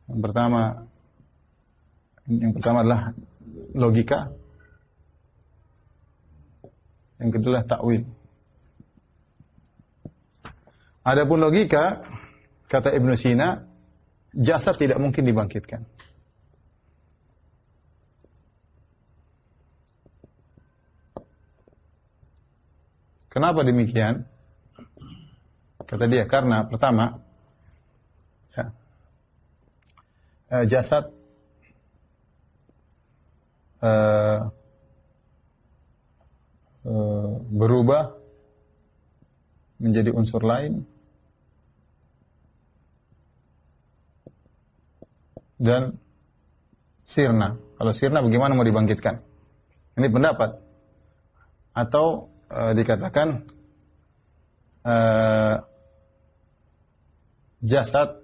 Yang pertama adalah logika. Yang kedua adalah takwil. Adapun logika, kata Ibnu Sina, jasad tidak mungkin dibangkitkan. Kenapa demikian? Kata dia, karena pertama, ya, jasad berubah menjadi unsur lain dan sirna. Kalau sirna bagaimana mau dibangkitkan? Ini pendapat. Atau dikatakan jasad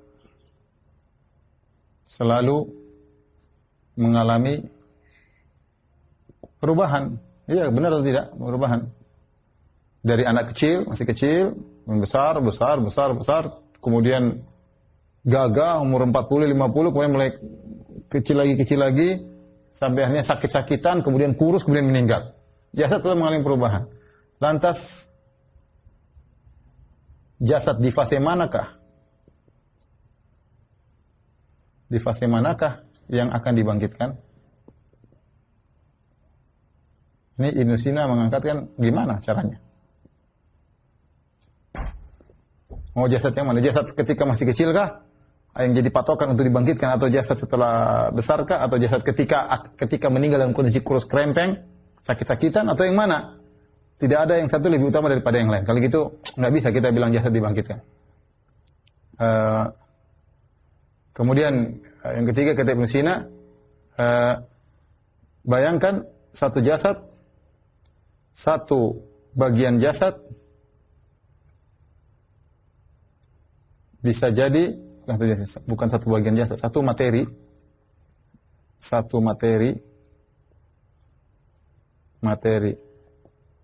selalu mengalami perubahan. Iya, benar atau tidak? Perubahan. Dari anak kecil, masih kecil, membesar, besar, kemudian gagah, umur 40, 50, kemudian mulai kecil lagi, sampai akhirnya sakit-sakitan, kemudian kurus, kemudian meninggal. Jasad telah mengalami perubahan. Lantas, jasad di fase manakah? Di fase manakah yang akan dibangkitkan? Ini Ibnu Sina mengangkatkan gimana caranya? Mau jasad yang mana? Jasad ketika masih kecil kah? Yang jadi patokan untuk dibangkitkan, atau jasad setelah besar kah? Atau jasad ketika meninggal dalam kondisi kurus krempeng, sakit-sakitan, atau yang mana? Tidak ada yang satu lebih utama daripada yang lain. Kalau gitu nggak bisa kita bilang jasad dibangkitkan. Kemudian yang ketiga kata Ibnu Sina, bayangkan satu jasad, satu bagian jasad bisa jadi bukan satu bagian jasad, satu materi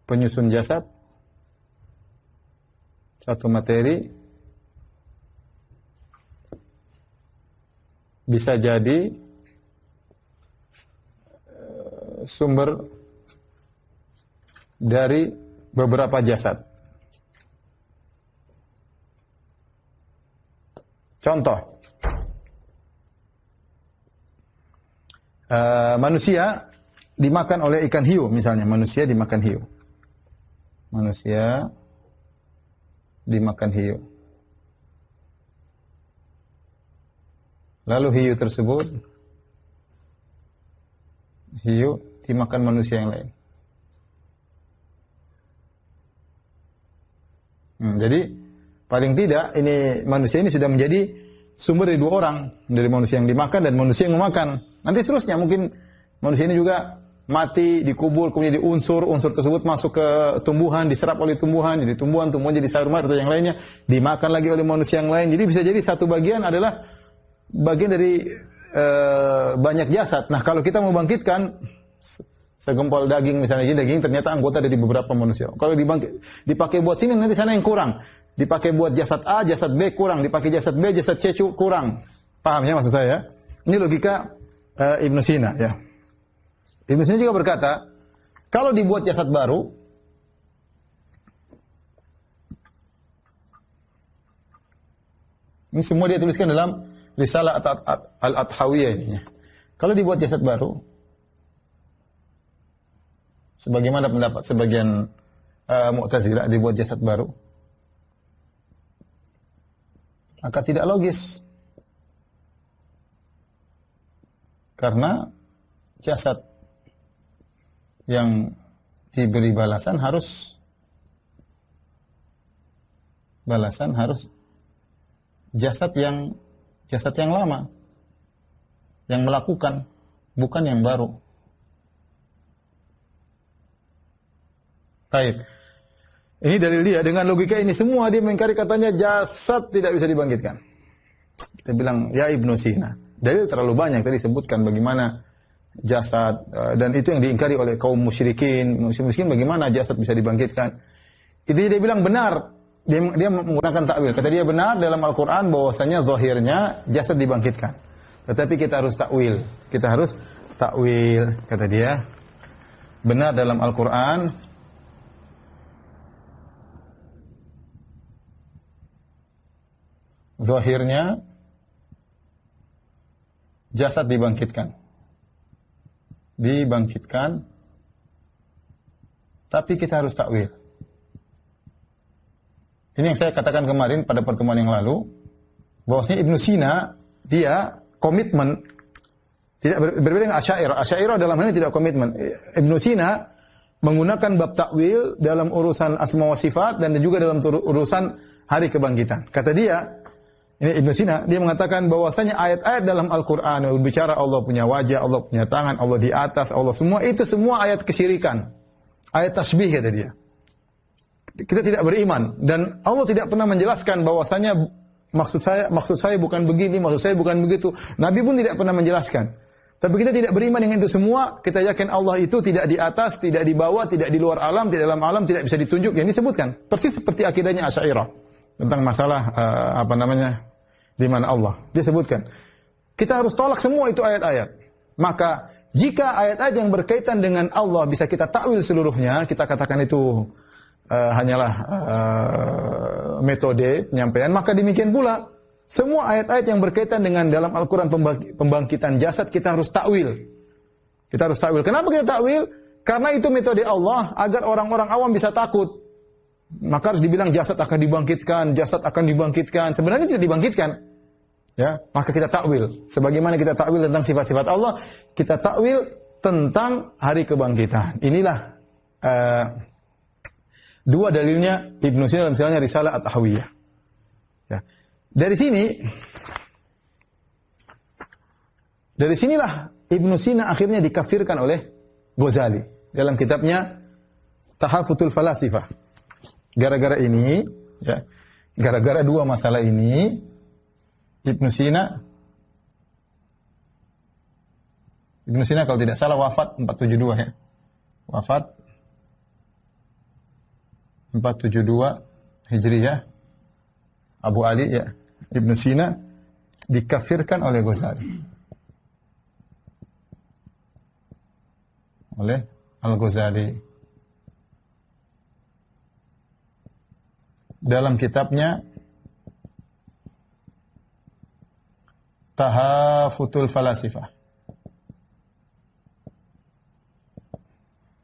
penyusun jasad, satu materi bisa jadi sumber dari beberapa jasad. Contoh, manusia dimakan oleh ikan hiu misalnya. Manusia dimakan hiu. Manusia dimakan hiu. Lalu hiu tersebut, hiu dimakan manusia yang lain. Jadi paling tidak ini manusia ini sudah menjadi sumber dari dua orang, dari manusia yang dimakan dan manusia yang memakan. Nanti seterusnya mungkin manusia ini juga mati, dikubur, kemudian jadi unsur tersebut masuk ke tumbuhan, diserap oleh tumbuhan, jadi tumbuhan jadi sayur mayur atau yang lainnya, dimakan lagi oleh manusia yang lain. Jadi bisa jadi satu bagian adalah bagian dari banyak jasad. Nah, kalau kita mau bangkitkan segempal daging misalnya, daging ternyata anggota dari beberapa manusia. Kalau dipakai buat sini, nanti sana yang kurang. Dipakai buat jasad A, jasad B kurang. Dipakai jasad B, jasad C kurang. Paham ya maksud saya? Ini logika Ibnu Sina ya. Ibnu Sina juga berkata, kalau dibuat jasad baru, ini semua dia tuliskan dalam Risalah Al-Athawiyah ini. Kalau dibuat jasad baru, sebagaimana pendapat sebagian Mu'tazilah, dibuat jasad baru, maka tidak logis. Karena jasad yang diberi balasan harus jasad yang lama, yang melakukan, bukan yang baru. Baik. Ini dalil dia. Dengan logika ini semua dia mengingkari, katanya jasad tidak bisa dibangkitkan. Kita bilang, ya Ibnu Sina, dalil terlalu banyak tadi sebutkan bagaimana jasad, dan itu yang diingkari oleh kaum musyrikin. Musyrikin bagaimana jasad bisa dibangkitkan. Itu dia bilang benar. Dia menggunakan takwil. Kata dia benar dalam Al-Quran bahwasanya zahirnya jasad dibangkitkan. Tetapi kita harus takwil. Kita harus takwil. Kata dia, benar dalam Al-Quran zahirnya jasad dibangkitkan. Dibangkitkan. Tapi kita harus takwil. Ini yang saya katakan kemarin pada pertemuan yang lalu, bahwasanya Ibnu Sina dia komitmen, tidak berbeda dengan Asy'ariyah. Asy'ariyah dalam hal ini tidak komitmen. Ibnu Sina menggunakan bab takwil dalam urusan asma wa sifat dan juga dalam urusan hari kebangkitan. Kata dia, ini Ibnu Sina, dia mengatakan bahwasanya ayat-ayat dalam Al-Qur'an yang berbicara Allah punya wajah, Allah punya tangan, Allah di atas, Allah semua, itu semua ayat kesyirikan. Ayat tasbih, kata dia. Kita tidak beriman, dan Allah tidak pernah menjelaskan bahwasanya maksud saya bukan begini, maksud saya bukan begitu. Nabi pun tidak pernah menjelaskan. Tapi kita tidak beriman dengan itu semua. Kita yakin Allah itu tidak di atas, tidak di bawah, tidak di luar alam, tidak dalam alam, tidak bisa ditunjuk. Yang disebutkan persis seperti akidahnya Asy'ariyah tentang masalah di mana Allah. Dia sebutkan. Kita harus tolak semua itu ayat-ayat. Maka jika ayat-ayat yang berkaitan dengan Allah bisa kita takwil seluruhnya, kita katakan itu hanyalah metode penyampaian, maka demikian pula semua ayat-ayat yang berkaitan dengan dalam Al-Quran pembangkitan jasad kita harus takwil. Kita harus takwil. Kenapa kita takwil? Karena itu metode Allah agar orang-orang awam bisa takut. Maka harus dibilang jasad akan dibangkitkan, jasad akan dibangkitkan. Sebenarnya tidak dibangkitkan. Ya, maka kita takwil. Sebagaimana kita takwil tentang sifat-sifat Allah, kita takwil tentang hari kebangkitan. Inilah dua dalilnya Ibnu Sina dalam misalnya Risalah At-Tahawiyah. Ya. Dari sinilah Ibnu Sina akhirnya dikafirkan oleh Ghazali dalam kitabnya Tahafutul Falasifah. Gara-gara ini, ya, gara-gara dua masalah ini, Ibnu Sina kalau tidak salah wafat 472 ya. Wafat 472 Hijriyah. Abu Ali ya, Ibnu Sina dikafirkan oleh Ghazali. Oleh Al-Ghazali. dalam kitabnya Tahafutul Falasifah.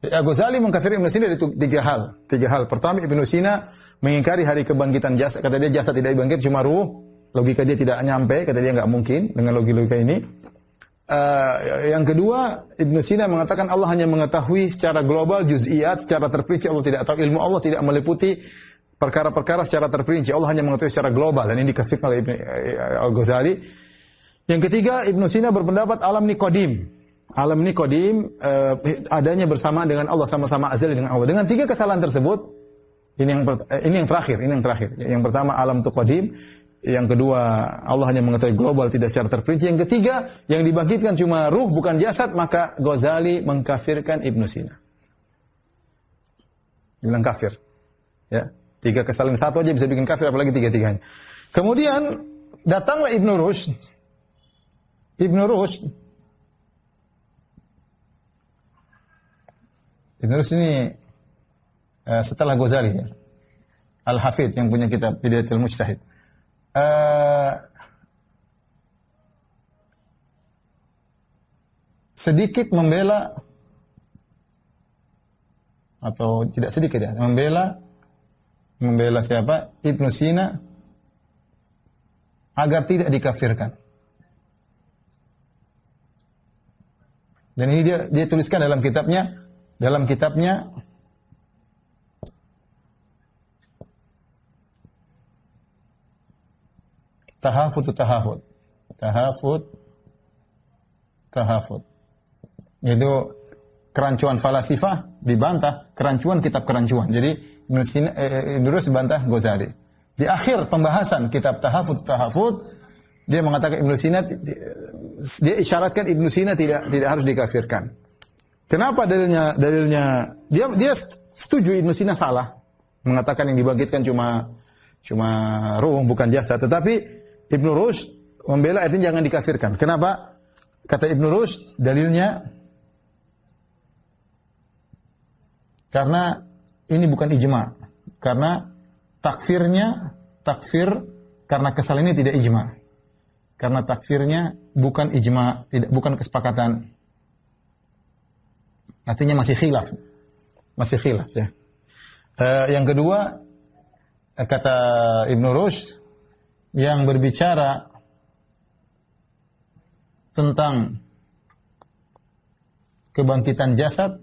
Ghazali mengkafiri Ibnu Sina dari tiga hal. Pertama, Ibnu Sina mengingkari hari kebangkitan jasad. Kata dia jasad tidak dibangkit, cuma ruh. Logika dia tidak nyampe. Kata dia nggak mungkin dengan logika ini. Yang kedua, Ibnu Sina mengatakan Allah hanya mengetahui secara global, juz'iyat, secara terperinci. Allah tidak tahu, ilmu Allah tidak meliputi perkara-perkara secara terperinci. Allah hanya mengetahui secara global. Dan ini dikafirkan oleh Ghazali. Yang ketiga, Ibnu Sina berpendapat alam ini qadim. Alam ini qadim, adanya bersama dengan Allah, sama-sama azali dengan Allah. Dengan tiga kesalahan tersebut, ini yang terakhir. Yang pertama, alam itu qadim. Yang kedua, Allah hanya mengetahui global, tidak secara terperinci. Yang ketiga, yang dibangkitkan cuma ruh, bukan jasad, maka Ghazali mengkafirkan Ibnu Sina. Bilang kafir. Ya, tiga kesalahan satu aja bisa bikin kafir, apalagi tiga-tiganya. Kemudian datanglah Ibnu Rushd. Ibnu Rushd ini setelah Ghazali, ya. Al-Hafidh yang punya kitab Bidayatul Mujtahid. Sedikit membela, atau tidak sedikit ya, membela siapa? Ibnu Sina agar tidak dikafirkan. Dan ini dia tuliskan dalam kitabnya Tahafut. Itu kerancuan falasifah dibantah, kerancuan kitab kerancuan. Jadi Ibnu Rushd bantah Ghazali. Di akhir pembahasan kitab Tahafut, dia mengatakan Ibnu Sina, dia isyaratkan Ibnu Sina tidak harus dikafirkan. Kenapa dalilnya? Dia setuju Ibnu Sina salah, mengatakan yang dibangkitkan cuma ruh, bukan jasad. Tetapi Ibnu Rushd membela artinya jangan dikafirkan. Kenapa? Kata Ibnu Rushd, dalilnya karena ini bukan ijma. Karena takfir karena kesalahan ini tidak ijma. Karena takfirnya bukan ijma, bukan kesepakatan. Artinya masih khilaf ya. Yang kedua, kata Ibnu Rushd, yang berbicara tentang kebangkitan jasad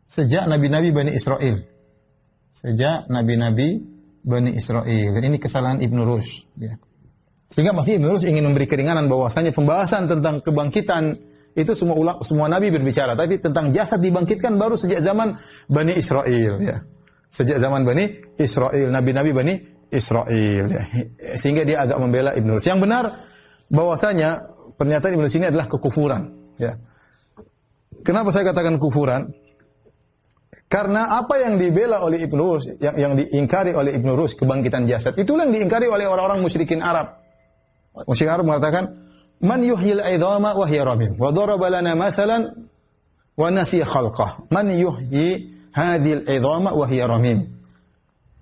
sejak nabi-nabi Bani Israel. Ini kesalahan Ibnu Rushd, ya. Sehingga masih Ibnu Rushd ingin memberi keringanan bahwasanya pembahasan tentang kebangkitan itu semua nabi berbicara, tapi tentang jasad dibangkitkan baru sejak zaman Bani Israel, ya. Sejak zaman Bani Israel, nabi-nabi Bani Israel, ya. Sehingga dia agak membela Ibnu Rushd. Yang benar bahwasanya pernyataan Ibnu Rushd ini adalah kekufuran, ya. Kenapa saya katakan kufuran? Karena apa yang dibela oleh Ibnu Rushd, yang diingkari oleh Ibnu Rushd, kebangkitan jasad, itulah yang diingkari oleh orang-orang musyrikin Arab. Musyrikin Arab mengatakan, "Man yuhyil 'idhama wa hiya ramim, wa daraba lana mathalan wa nasiya khalqah. Man yuhyi hadhil 'idhama wa hiya ramim.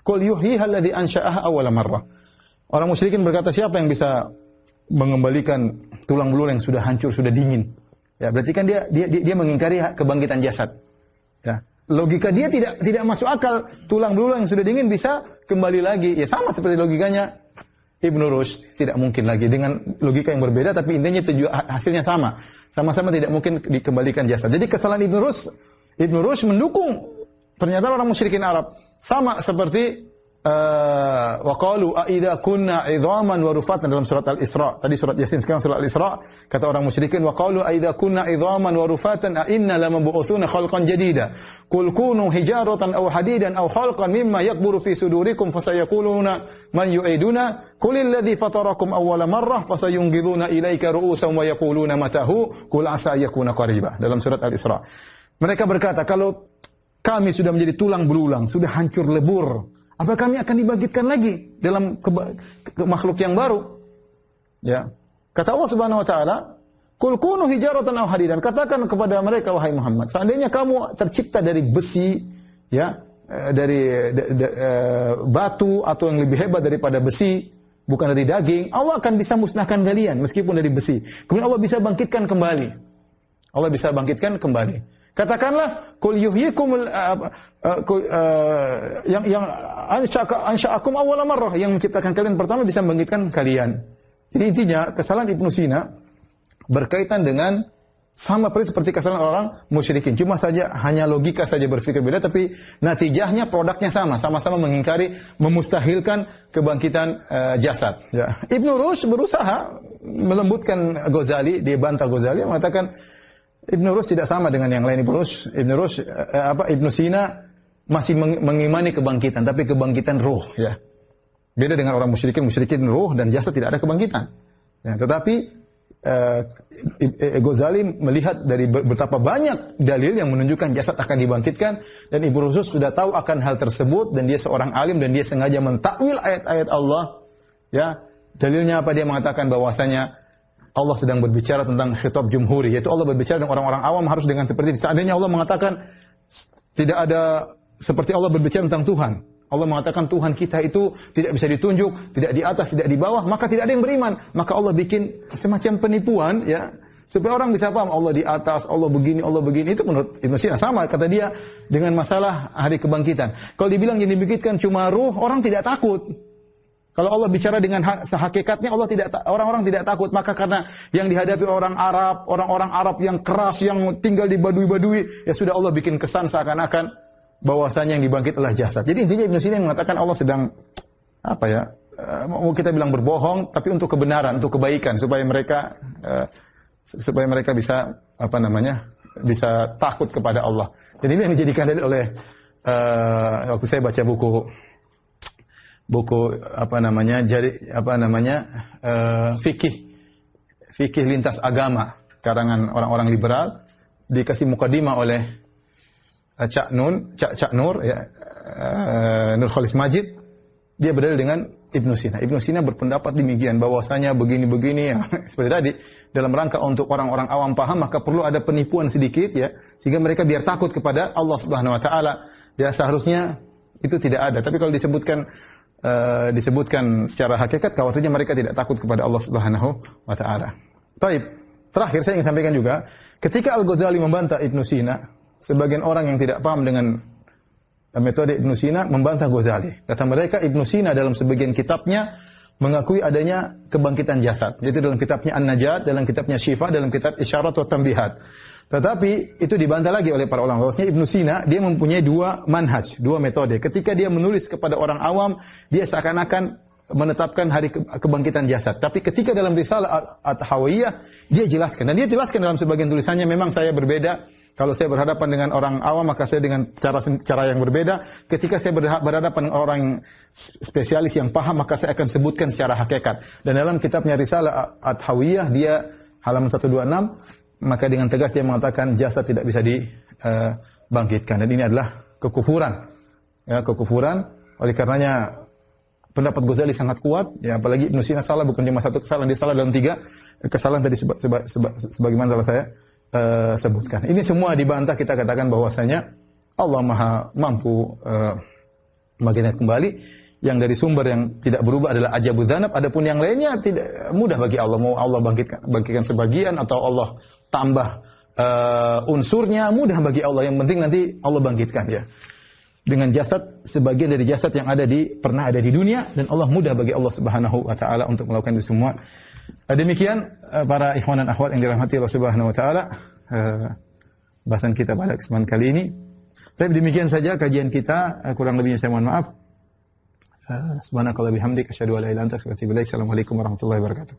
Qul yuhyiha alladhi ansha'aha awwala marrah." Orang musyrikin berkata, siapa yang bisa mengembalikan tulang belulang yang sudah hancur, sudah dingin? Ya, berarti kan dia mengingkari kebangkitan jasad. Ya. Logika dia tidak masuk akal, tulang belulang yang sudah dingin bisa kembali lagi. Ya sama seperti logikanya Ibnu Rushd, tidak mungkin lagi dengan logika yang berbeda, tapi intinya hasilnya sama. Sama-sama tidak mungkin dikembalikan jasad. Jadi kesalahan Ibnu Rushd mendukung pernyataan orang musyrikin Arab, sama seperti wa qalu a idza kunna 'idhaman wa rufatan dalam surat Al-Isra. Tadi surat Yasin, sekarang surat Al-Isra. Kata orang musyrikin, wa qalu a idza kunna 'idhaman wa rufatan a inna lamab'utsuna khalqan jadida. Qul kunu hijaratan aw hadidan aw khalqan mimma yakburu fi sudurikum fasayaquluna man yu'iduna qul alladhi fatarakum awwala marrah fasayunqidhuna ilayka ru'usahum wa yaquluna matahu qul asa yakuna qariba. Dalam surat Al-Isra. Mereka berkata, kalau kami sudah menjadi tulang belulang, sudah hancur lebur, apa kami akan dibangkitkan lagi dalam makhluk yang baru? Ya. Kata Allah Subhanahu wa taala, "Qul kunu hijaratan aw hadidan." Katakan kepada mereka, wahai Muhammad, seandainya kamu tercipta dari besi ya batu atau yang lebih hebat daripada besi, bukan dari daging, Allah akan bisa musnahkan kalian meskipun dari besi. Kemudian Allah bisa bangkitkan kembali. Allah bisa bangkitkan kembali. Katakanlah qul yuhyikumul yang ansha'akum awwala marrah, yang menciptakan kalian pertama bisa membangkitkan kalian. Jadi intinya kesalahan Ibnu Sina berkaitan dengan sama persis seperti kesalahan orang musyrikin. Cuma saja hanya logika saja berpikir beda, tapi natijahnya produknya sama, sama-sama mengingkari, memustahilkan kebangkitan jasad. Ya. Ibnu Rushd berusaha melembutkan Ghazali, dia bantah Ghazali, mengatakan Ibnu Rushd tidak sama dengan yang lain. Ibnu Sina masih mengimani kebangkitan, tapi kebangkitan ruh, ya. Beda dengan orang musyrikin ruh dan jasad tidak ada kebangkitan. Ya, tetapi Ghazali melihat dari betapa banyak dalil yang menunjukkan jasad akan dibangkitkan, dan Ibnu Rushd sudah tahu akan hal tersebut, dan dia seorang alim dan dia sengaja mentakwil ayat-ayat Allah. Ya, dalilnya apa? Dia mengatakan bahwasanya Allah sedang berbicara tentang khitab jumhuri, yaitu Allah berbicara dengan orang-orang awam harus dengan seperti ini. Seandainya Allah mengatakan tidak ada seperti Allah berbicara tentang Tuhan. Allah mengatakan Tuhan kita itu tidak bisa ditunjuk, tidak di atas, tidak di bawah, maka tidak ada yang beriman. Maka Allah bikin semacam penipuan, ya, supaya orang bisa paham Allah di atas, Allah begini, Allah begini. Itu menurut Ibnu Sina sama, kata dia, dengan masalah hari kebangkitan. Kalau dibilang yang dibangkitkan cuma ruh, orang tidak takut. Kalau Allah bicara dengan hakikatnya, orang-orang tidak takut. Maka karena yang dihadapi orang Arab yang keras, yang tinggal di badui-badui, ya sudah Allah bikin kesan seakan-akan bahwasanya yang dibangkit adalah jasad. Jadi intinya Ibnu Sina mengatakan Allah sedang mau kita bilang berbohong, tapi untuk kebenaran, untuk kebaikan, supaya mereka bisa bisa takut kepada Allah. Dan ini yang dijadikan dalil oleh waktu saya baca buku fikih lintas agama karangan orang-orang liberal, dikasih mukadimah oleh Cak Nur, ya, Nur Khalis Majid. Dia berdalil dengan Ibnu Sina. Ibnu Sina berpendapat demikian, bahwasanya begini-begini, ya, seperti tadi, dalam rangka untuk orang-orang awam paham, maka perlu ada penipuan sedikit, ya, sehingga mereka biar takut kepada Allah Subhanahu wa taala. Ya, seharusnya itu tidak ada. Tapi kalau disebutkan secara hakikat, khawatirnya mereka tidak takut kepada Allah Subhanahu wa taala. Baik, terakhir saya ingin sampaikan juga, ketika Al-Ghazali membantah Ibnu Sina, sebagian orang yang tidak paham dengan metode Ibnu Sina membantah Ghazali. Kata mereka, Ibnu Sina dalam sebagian kitabnya mengakui adanya kebangkitan jasad, yaitu dalam kitabnya An-Najat, dalam kitabnya Syifa, dalam kitab Isyarat wa Tanbihat. Tetapi itu dibantah lagi oleh para ulama. Bahwasanya Ibnu Sina dia mempunyai dua manhaj, dua metode. Ketika dia menulis kepada orang awam, dia seakan-akan menetapkan hari kebangkitan jasad. Tapi ketika dalam risalah At-Tahawiyah, dia jelaskan. Dan dia jelaskan dalam sebagian tulisannya, memang saya berbeda. Kalau saya berhadapan dengan orang awam, maka saya dengan cara yang berbeda. Ketika saya berhadapan dengan orang spesialis yang paham, maka saya akan sebutkan secara hakikat. Dan dalam kitabnya Risalah At-Tahawiyah, dia halaman 126, maka dengan tegas dia mengatakan jasad tidak bisa dibangkitkan. Dan ini adalah kekufuran. Ya, kekufuran. Oleh karenanya pendapat Ghazali sangat kuat. Ya, apalagi Ibnu Sina salah, bukan cuma satu kesalahan, dia salah dalam 3 kesalahan tadi sebagaimana telah saya sebutkan. Ini semua dibantah, kita katakan bahwasanya Allah Maha mampu membangkitkan kembali. Yang dari sumber yang tidak berubah adalah ajabudz dzanab, adapun yang lainnya tidak mudah bagi Allah. Mau Allah bangkitkan sebagian atau Allah tambah unsurnya, mudah bagi Allah. Yang penting nanti Allah bangkitkan, ya. Dengan jasad, sebagian dari jasad yang pernah ada di dunia, dan Allah mudah bagi Allah Subhanahu wa taala untuk melakukan itu semua. Demikian para ikhwan dan akhwat yang dirahmati Allah Subhanahu wa taala, bahasan kita pada kesempatan kali ini. Tapi demikian saja kajian kita, kurang lebihnya saya mohon maaf. Subhanakallah bihamdik asyhadu an la ilaha illa anta astaghfiruka wa atubu ilaik. Assalamualaikum warahmatullahi wabarakatuh.